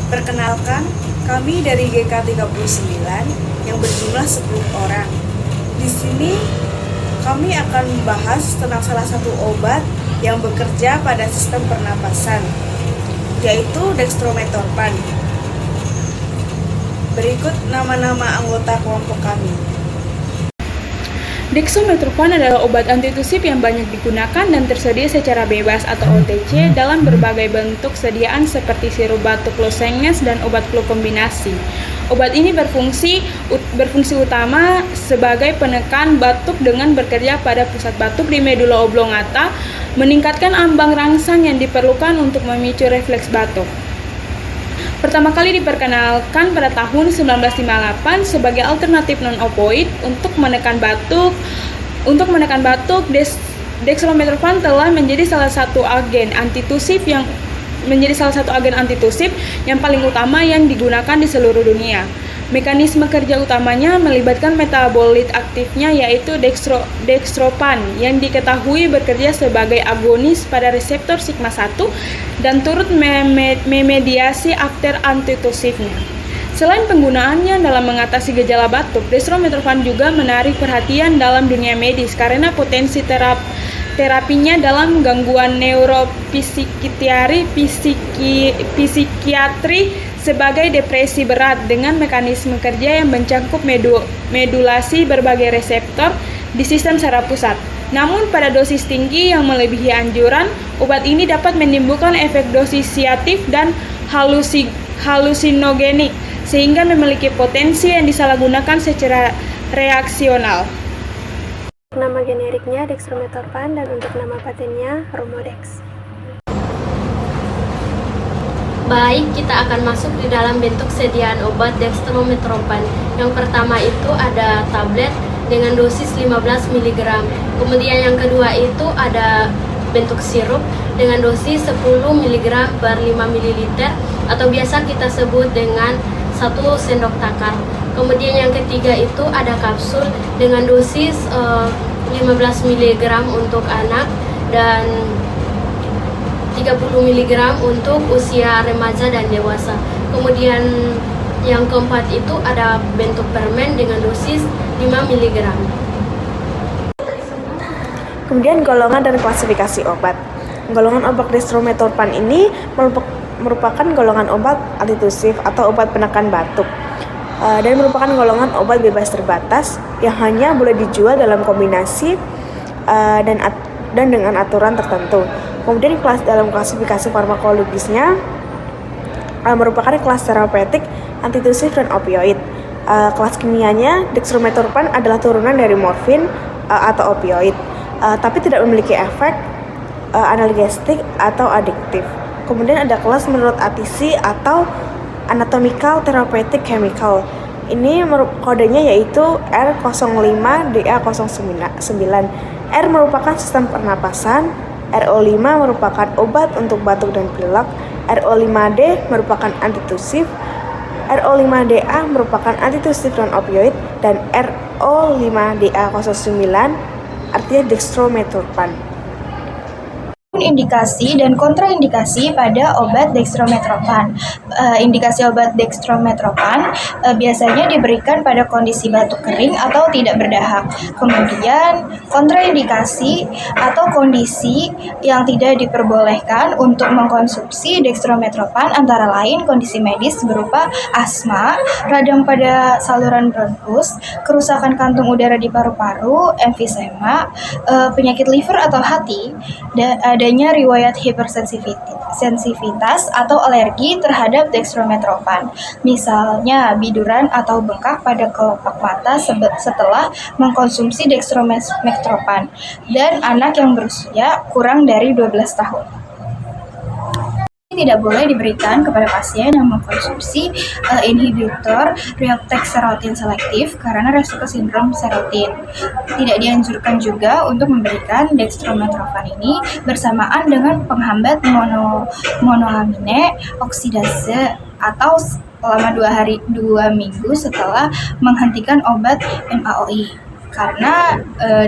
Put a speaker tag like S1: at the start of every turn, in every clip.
S1: Perkenalkan, kami dari GK39 yang berjumlah 10 orang. Di sini kami akan membahas tentang salah satu obat yang bekerja pada sistem pernapasan, yaitu dextrometorphan. Berikut nama-nama anggota kelompok kami.
S2: Dextrometorphan adalah obat antitusif yang banyak digunakan dan tersedia secara bebas atau OTC dalam berbagai bentuk sediaan seperti sirup batuk lozenges dan obat flu kombinasi. Obat ini berfungsi utama sebagai penekan batuk dengan bekerja pada pusat batuk di medula oblongata, meningkatkan ambang rangsang yang diperlukan untuk memicu refleks batuk. Pertama kali diperkenalkan pada tahun 1958 sebagai alternatif non-opioid untuk menekan batuk. Dextrometorphan telah menjadi salah satu agen antitusif yang paling utama yang digunakan di seluruh dunia. Mekanisme kerja utamanya melibatkan metabolit aktifnya yaitu dextrophan yang diketahui bekerja sebagai agonis pada reseptor sigma 1 dan turut memediasi after antitusifnya. Selain penggunaannya dalam mengatasi gejala batuk, dextrometorphan juga menarik perhatian dalam dunia medis karena potensi terapinya dalam gangguan psikiatri sebagai depresi berat dengan mekanisme kerja yang mencakup medulasi berbagai reseptor di sistem saraf pusat. Namun pada dosis tinggi yang melebihi anjuran, obat ini dapat menimbulkan efek disosiatif dan halusinogenik sehingga memiliki potensi yang disalahgunakan secara reaksional.
S3: Nama generiknya dextrometorphan dan untuk nama patennya Romodex.
S4: Baik, kita akan masuk di dalam bentuk sediaan obat dextrometorphan. Yang pertama itu ada tablet dengan dosis 15 mg. Kemudian yang kedua itu ada bentuk sirup dengan dosis 10 mg per 5 ml atau biasa kita sebut dengan 1 sendok takar. Kemudian yang ketiga itu ada kapsul dengan dosis 15 mg untuk anak dan 30 mg untuk usia remaja dan dewasa. Kemudian yang keempat itu ada bentuk permen dengan dosis 5 mg.
S1: Kemudian golongan dan klasifikasi obat. Golongan obat dextrometorphan ini merupakan golongan obat antitusif atau obat penekan batuk dan merupakan golongan obat bebas terbatas yang hanya boleh dijual dalam kombinasi dan dengan aturan tertentu. Kemudian dalam klasifikasi farmakologisnya merupakan kelas terapeutik, antitusif, dan opioid. Kelas kimianya, dextrometorphan adalah turunan dari morfin atau opioid, tapi tidak memiliki efek analgesik atau adiktif. Kemudian ada kelas menurut ATC atau anatomical therapeutic chemical. Ini kodenya yaitu R05DA09. R merupakan sistem pernapasan, RO5 merupakan obat untuk batuk dan pilek, RO5D merupakan antitusif, RO5DA merupakan antitusif non-opioid, dan RO5DA09 artinya dextrometorphan.
S3: Indikasi dan kontraindikasi pada obat dextrometorphan. Indikasi obat dextrometorphan biasanya diberikan pada kondisi batuk kering atau tidak berdahak. Kemudian kontraindikasi atau kondisi yang tidak diperbolehkan untuk mengkonsumsi dextrometorphan antara lain kondisi medis berupa asma, radang pada saluran bronkus, kerusakan kantung udara di paru-paru, emfisema, penyakit liver atau hati, dan adanya riwayat hipersensitivitas atau alergi terhadap dextrometorphan, misalnya biduran atau bengkak pada kelopak mata setelah mengkonsumsi dextrometorphan, dan anak yang berusia kurang dari 12 tahun. Tidak boleh diberikan kepada pasien yang mengkonsumsi inhibitor reuptake serotin selektif karena resiko sindrom serotin. Tidak dianjurkan juga untuk memberikan dextrometorphan ini bersamaan dengan penghambat monoamine oksidase atau selama 2 minggu setelah menghentikan obat MAOI. karena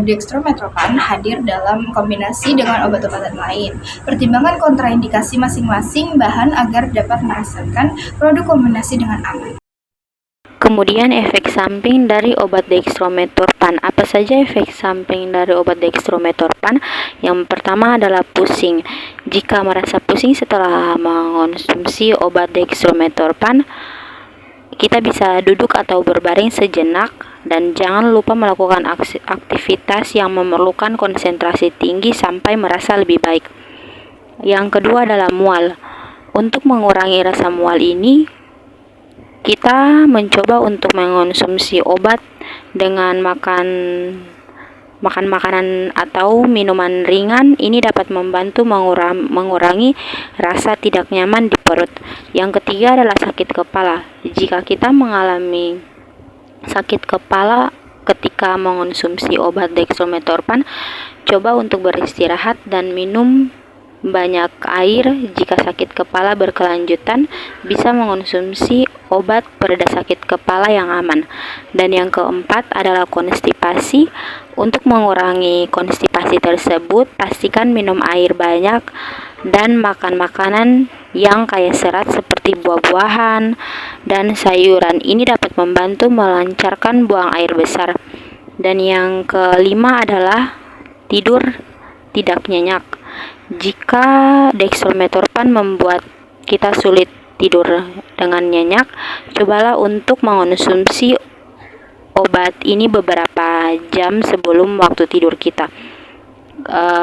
S3: dextrometropan hadir dalam kombinasi dengan obat-obatan lain. Pertimbangkan kontraindikasi masing-masing bahan agar dapat merasakan produk kombinasi dengan aman.
S5: Kemudian efek samping dari obat dextrometorphan. Apa saja efek samping dari obat dextrometorphan? Yang pertama adalah pusing. Jika merasa pusing setelah mengonsumsi obat dextrometorphan, kita bisa duduk atau berbaring sejenak dan jangan lupa melakukan aktivitas yang memerlukan konsentrasi tinggi sampai merasa lebih baik. Yang kedua adalah mual. Untuk mengurangi rasa mual ini, kita mencoba untuk mengonsumsi obat dengan makan makanan atau minuman ringan. Ini dapat membantu mengurangi rasa tidak nyaman di perut. Yang ketiga adalah sakit kepala. Jika kita mengalami sakit kepala ketika mengonsumsi obat dextrometorphan, coba untuk beristirahat dan minum banyak air. Jika sakit kepala berkelanjutan, bisa mengonsumsi obat pereda sakit kepala yang aman. Dan yang keempat adalah konstipasi. Untuk mengurangi konstipasi tersebut, pastikan minum air banyak dan makan makanan yang kaya serat seperti buah-buahan dan sayuran. Ini dapat membantu melancarkan buang air besar. Dan yang kelima adalah tidur tidak nyenyak. Jika dextrometorphan membuat kita sulit tidur dengan nyenyak, cobalah untuk mengonsumsi obat ini beberapa jam sebelum waktu tidur kita.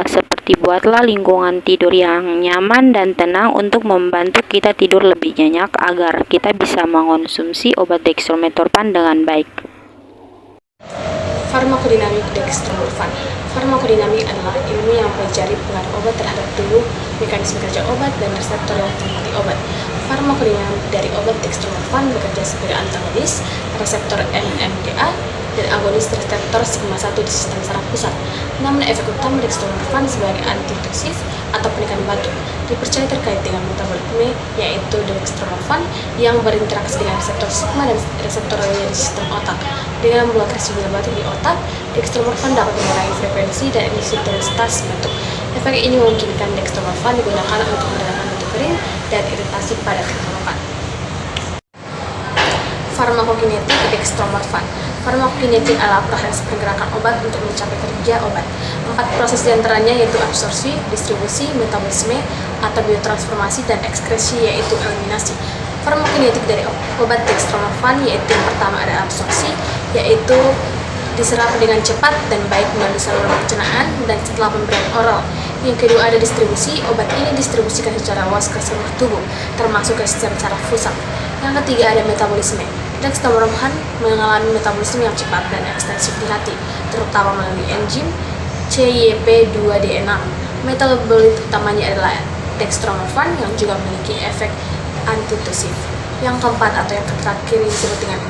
S5: Seperti buatlah lingkungan tidur yang nyaman dan tenang untuk membantu kita tidur lebih nyenyak agar kita bisa mengonsumsi obat dextrometorphan dengan baik.
S2: Farmakodinamik dextrometorphan. Farmakodinamik adalah ilmu yang mempelajari pengaruh obat terhadap tubuh, mekanisme kerja obat, dan reseptor yang terjadi obat. Farmakodinamik dari obat dextrometorphan bekerja sebagai antagonis reseptor NMDA dan agonis reseptor sigma 1 di sistem saraf pusat. Namun efek utama dextrometorphan sebagai antitussif atau penekan batuk dipercaya terkait dengan metabolisme, yaitu dextrometorphan yang berinteraksi dengan reseptor sigma dan reseptor lainnya di sistem otak. Dengan memblokir sinyal batuk di otak, dextrometorphan dapat mengurangi frekuensi dan intensitas batuk. Efek ini memungkinkan dextrometorphan digunakan untuk meredakan batuk kering dan iritasi pada tenggorokan. Farmakokinetik dextrometorphan. Farmakokinetik adalah proses pergerakan obat untuk mencapai kerja obat. 4 proses diantaranya yaitu absorpsi, distribusi, metabolisme atau biotransformasi, dan ekskresi yaitu eliminasi. Farmakokinetik dari obat dextrometorphan yaitu yang pertama ada absorpsi, yaitu diserap dengan cepat dan baik melalui saluran pencernaan dan setelah pemberian oral. Yang kedua ada distribusi, obat ini distribusikan secara luas ke seluruh tubuh, termasuk ke sistem saraf pusat. Yang ketiga ada metabolisme. Dextrometorphan mengalami metabolisme yang cepat dan ekstensif di hati, terutama melalui enzim CYP2D6. Metabolit utamanya adalah dextrometorphan yang juga memiliki efek antitussif. Yang keempat atau yang terakhir disebut dengan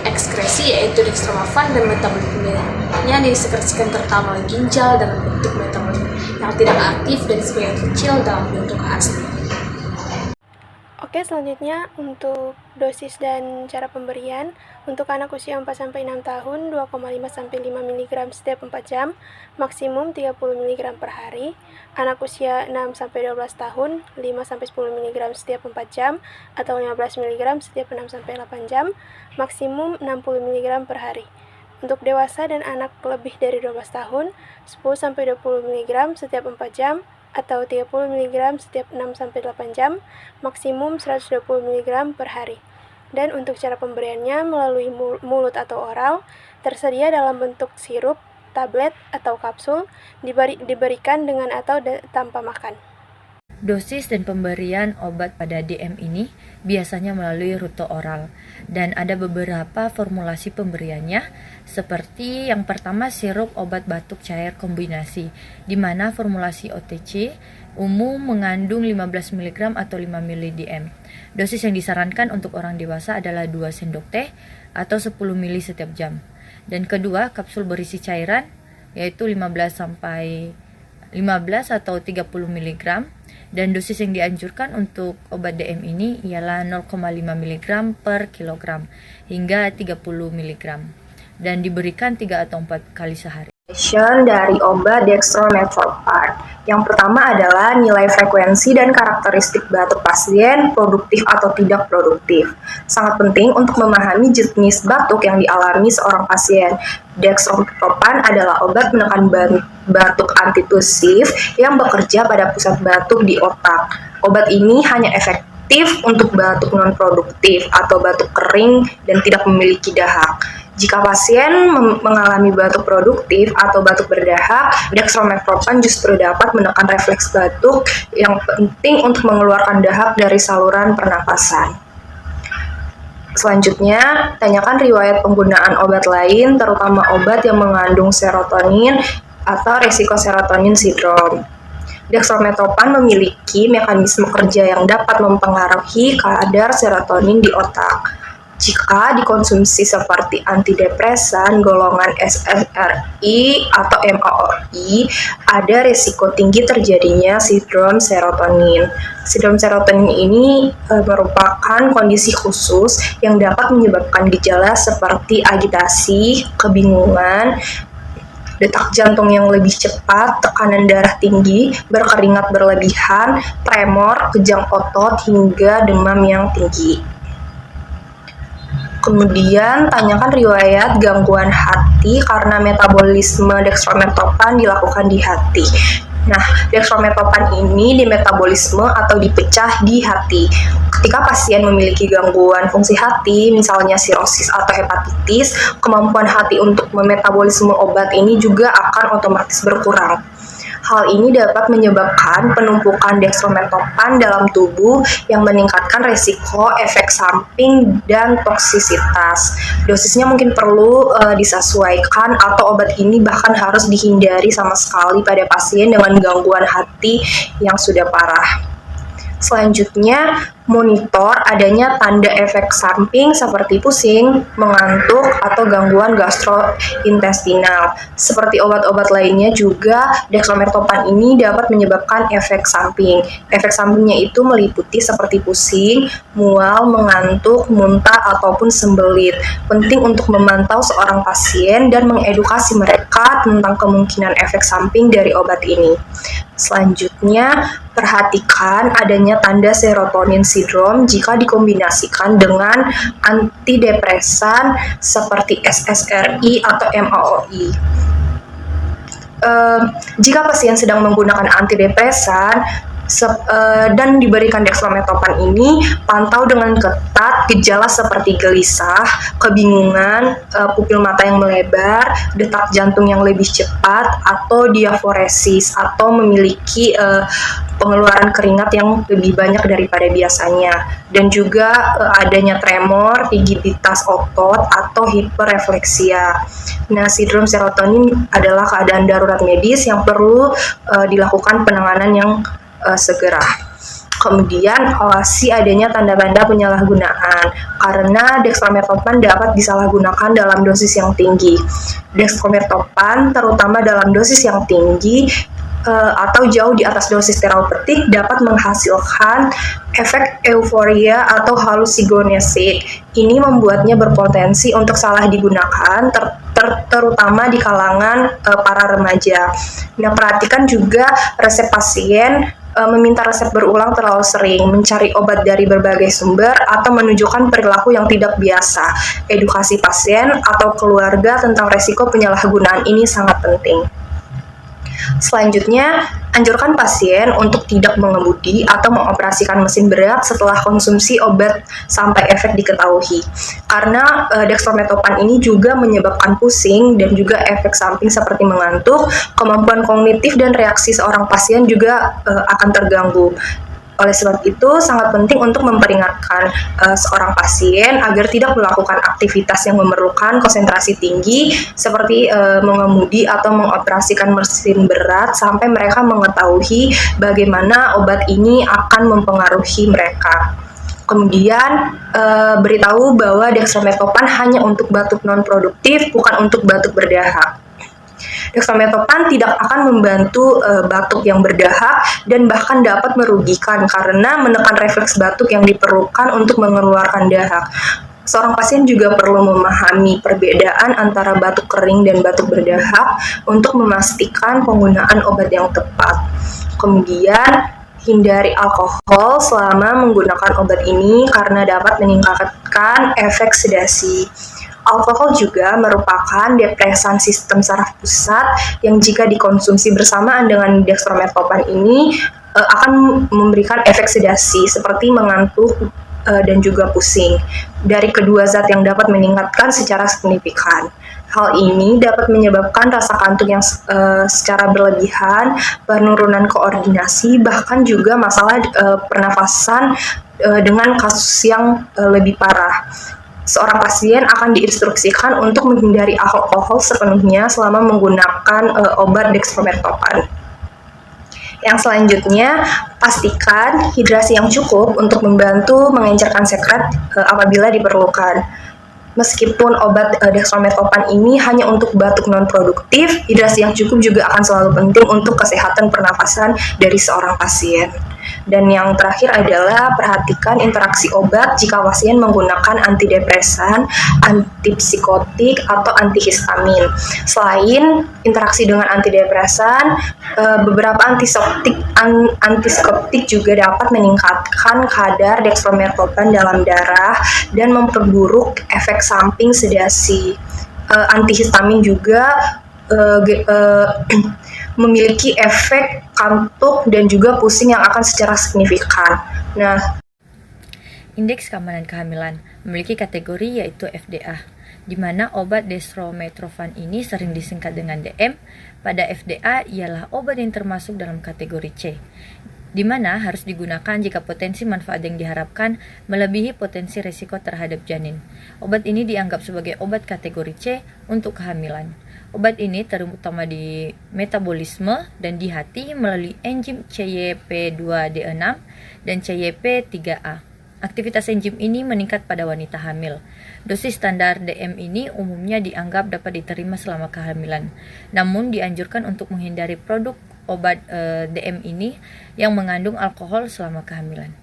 S2: ekskresi, yaitu dextrometorphan dan metabolismenya disekresikan terutama oleh ginjal dalam bentuk metabolit yang tidak aktif dan sebagian kecil dalam bentuk asli.
S1: Oke, selanjutnya untuk dosis dan cara pemberian. Untuk anak usia 4-6 tahun 2,5-5 mg setiap 4 jam, maksimum 30 mg per hari. Anak usia 6-12 tahun 5-10 mg setiap 4 jam atau 15 mg setiap 6-8 jam, maksimum 60 mg per hari. Untuk dewasa dan anak lebih dari 12 tahun 10-20 mg setiap 4 jam atau 30 mg setiap 6-8 jam, maksimum 120 mg per hari. Dan untuk cara pemberiannya melalui mulut atau oral, tersedia dalam bentuk sirup, tablet, atau kapsul, diberikan dengan atau tanpa makan.
S6: Dosis dan pemberian obat pada DM ini biasanya melalui rute oral dan ada beberapa formulasi pemberiannya, seperti yang pertama sirup obat batuk cair kombinasi, di mana formulasi OTC umum mengandung 15 mg atau 5 ml DM. Dosis yang disarankan untuk orang dewasa adalah 2 sendok teh atau 10 ml setiap jam. Dan kedua, kapsul berisi cairan yaitu 15 atau 30 mg. Dan dosis yang dianjurkan untuk obat DM ini ialah 0,5 mg per kilogram hingga 30 mg. dan diberikan 3 atau 4 kali sehari.
S7: Dari obat dextrometropan. Yang pertama adalah nilai frekuensi dan karakteristik batuk pasien, produktif atau tidak produktif. Sangat penting untuk memahami jenis batuk yang dialami seorang pasien. Dextrometropan adalah obat menekan batuk antitusif yang bekerja pada pusat batuk di otak. Obat ini hanya efektif untuk batuk non-produktif atau batuk kering dan tidak memiliki dahak. Jika pasien mengalami batuk produktif atau batuk berdahak, dextrometropan justru dapat menekan refleks batuk yang penting untuk mengeluarkan dahak dari saluran pernapasan. Selanjutnya, tanyakan riwayat penggunaan obat lain, terutama obat yang mengandung serotonin atau resiko serotonin sindrom. Dextrometropan memiliki mekanisme kerja yang dapat mempengaruhi kadar serotonin di otak. Jika dikonsumsi seperti antidepresan golongan SSRI atau MAOI, ada risiko tinggi terjadinya sindrom serotonin. Sindrom serotonin ini merupakan kondisi khusus yang dapat menyebabkan gejala seperti agitasi, kebingungan, detak jantung yang lebih cepat, tekanan darah tinggi, berkeringat berlebihan, tremor, kejang otot, hingga demam yang tinggi. Kemudian, tanyakan riwayat gangguan hati karena metabolisme dextrometropan dilakukan di hati. Nah, dextrometropan ini dimetabolisme atau dipecah di hati. Ketika pasien memiliki gangguan fungsi hati, misalnya sirosis atau hepatitis, kemampuan hati untuk memetabolisme obat ini juga akan otomatis berkurang. Hal ini dapat menyebabkan penumpukan dextrometropan dalam tubuh yang meningkatkan risiko efek samping dan toksisitas. Dosisnya mungkin perlu disesuaikan atau obat ini bahkan harus dihindari sama sekali pada pasien dengan gangguan hati yang sudah parah. Selanjutnya, monitor adanya tanda efek samping seperti pusing, mengantuk, atau gangguan gastrointestinal. Seperti obat-obat lainnya juga, dextrometropan ini dapat menyebabkan efek samping. Efek sampingnya itu meliputi seperti pusing, mual, mengantuk, muntah, ataupun sembelit. Penting untuk memantau seorang pasien dan mengedukasi mereka tentang kemungkinan efek samping dari obat ini. Selanjutnya, perhatikan adanya tanda serotonin sindrom jika dikombinasikan dengan antidepresan seperti SSRI atau MAOI. Jika pasien sedang menggunakan antidepresan dan diberikan dextrometropan ini, pantau dengan ketat gejala seperti gelisah, kebingungan, pupil mata yang melebar, detak jantung yang lebih cepat, atau diaforesis atau memiliki pengeluaran keringat yang lebih banyak daripada biasanya, dan juga adanya tremor, rigiditas otot, atau hiperrefleksia. Nah, sindrom serotonin adalah keadaan darurat medis yang perlu dilakukan penanganan yang segera. Kemudian, awasi adanya tanda-tanda penyalahgunaan, karena dextrometropan dapat disalahgunakan dalam dosis yang tinggi. Dextrometropan, terutama dalam dosis yang tinggi atau jauh di atas dosis terapeutik, dapat menghasilkan efek euforia atau halusigonesik. Ini membuatnya berpotensi untuk salah digunakan, terutama di kalangan para remaja. Nah, perhatikan juga resep pasien, meminta resep berulang terlalu sering, mencari obat dari berbagai sumber, atau menunjukkan perilaku yang tidak biasa. Edukasi pasien atau keluarga tentang risiko penyalahgunaan ini sangat penting. Selanjutnya, anjurkan pasien untuk tidak mengemudi atau mengoperasikan mesin berat setelah konsumsi obat sampai efek diketahui. Karena dextrometropan ini juga menyebabkan pusing dan juga efek samping seperti mengantuk, kemampuan kognitif dan reaksi seorang pasien juga akan terganggu. Oleh sebab itu, sangat penting untuk memperingatkan seorang pasien agar tidak melakukan aktivitas yang memerlukan konsentrasi tinggi seperti mengemudi atau mengoperasikan mesin berat sampai mereka mengetahui bagaimana obat ini akan mempengaruhi mereka. Kemudian, beritahu bahwa dextrometropan hanya untuk batuk non-produktif, bukan untuk batuk berdahak. Dextrometropan tidak akan membantu batuk yang berdahak dan bahkan dapat merugikan karena menekan refleks batuk yang diperlukan untuk mengeluarkan dahak. Seorang pasien juga perlu memahami perbedaan antara batuk kering dan batuk berdahak untuk memastikan penggunaan obat yang tepat. Kemudian, hindari alkohol selama menggunakan obat ini karena dapat meningkatkan efek sedasi. Alkohol juga merupakan depresan sistem saraf pusat yang jika dikonsumsi bersamaan dengan dextromethorphan ini akan memberikan efek sedasi seperti mengantuk dan juga pusing dari kedua zat yang dapat meningkatkan secara signifikan. Hal ini dapat menyebabkan rasa kantuk yang secara berlebihan, penurunan koordinasi, bahkan juga masalah pernafasan dengan kasus yang lebih parah. Seorang pasien akan diinstruksikan untuk menghindari alkohol sepenuhnya selama menggunakan obat dextromethorphan. Yang selanjutnya, pastikan hidrasi yang cukup untuk membantu mengencerkan sekret apabila diperlukan. Meskipun obat dextromethorphan ini hanya untuk batuk non-produktif, hidrasi yang cukup juga akan selalu penting untuk kesehatan pernafasan dari seorang pasien. Dan yang terakhir adalah perhatikan interaksi obat jika pasien menggunakan antidepresan, antipsikotik, atau antihistamin. Selain interaksi dengan antidepresan, beberapa antipsikotik juga dapat meningkatkan kadar dextromethorphan dalam darah dan memperburuk efek samping sedasi. Antihistamin juga memiliki efek kantuk dan juga pusing yang akan secara signifikan. Nah,
S6: Indeks keamanan kehamilan memiliki kategori yaitu FDA, di mana obat dextromethorphan ini sering disingkat dengan DM. Pada FDA ialah obat yang termasuk dalam kategori C, di mana harus digunakan jika potensi manfaat yang diharapkan melebihi potensi risiko terhadap janin. Obat ini dianggap sebagai obat kategori C untuk kehamilan. Obat ini terutama di metabolisme dan di hati melalui enzim CYP2D6 dan CYP3A. Aktivitas enzim ini meningkat pada wanita hamil. Dosis standar DM ini umumnya dianggap dapat diterima selama kehamilan. Namun dianjurkan untuk menghindari produk obat DM ini yang mengandung alkohol selama kehamilan.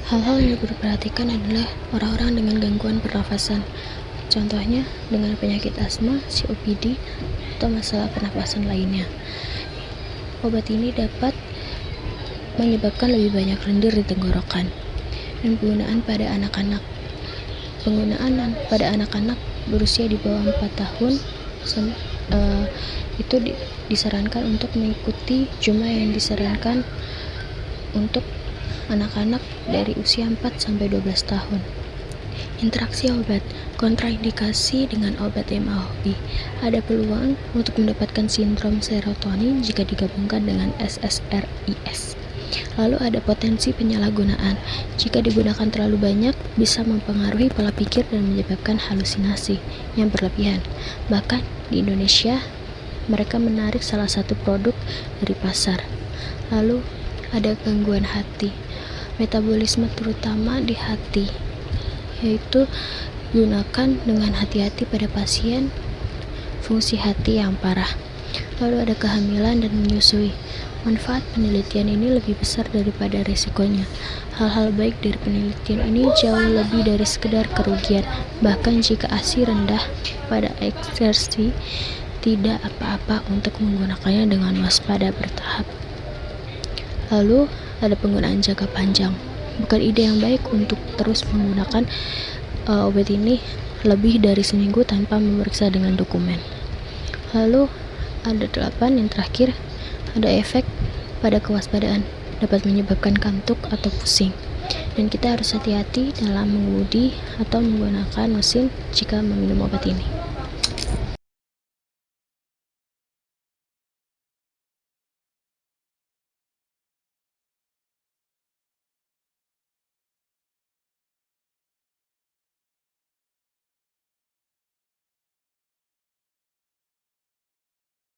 S8: Hal-hal yang perlu diperhatikan adalah orang-orang dengan gangguan pernafasan. Contohnya dengan penyakit asma, COPD, atau masalah pernapasan lainnya. Obat ini dapat menyebabkan lebih banyak lendir di tenggorokan. Dan penggunaan pada anak-anak. Penggunaan pada anak-anak berusia di bawah 4 tahun itu disarankan untuk mengikuti jumlah yang disarankan untuk anak-anak dari usia 4-12 tahun. Interaksi obat, kontraindikasi dengan obat MAOI. Ada peluang untuk mendapatkan sindrom serotonin jika digabungkan dengan SSRIs. Lalu ada potensi penyalahgunaan. Jika digunakan terlalu banyak, bisa mempengaruhi pola pikir dan menyebabkan halusinasi yang berlebihan. Bahkan di Indonesia, mereka menarik salah satu produk dari pasar. Lalu ada gangguan hati, metabolisme terutama di hati, yaitu gunakan dengan hati-hati pada pasien fungsi hati yang parah. Lalu ada kehamilan dan menyusui. Manfaat penelitian ini lebih besar daripada risikonya. Hal-hal baik dari penelitian ini jauh lebih dari sekedar kerugian. Bahkan jika ASI rendah pada eksersi, tidak apa-apa untuk menggunakannya dengan waspada bertahap. Lalu ada penggunaan jangka panjang. Bukan ide yang baik untuk terus menggunakan obat ini lebih dari seminggu tanpa memeriksa dengan dokumen. Lalu ada 8 yang terakhir, ada efek pada kewaspadaan, dapat menyebabkan kantuk atau pusing. Dan kita harus hati-hati dalam mengemudi atau menggunakan mesin jika meminum obat ini.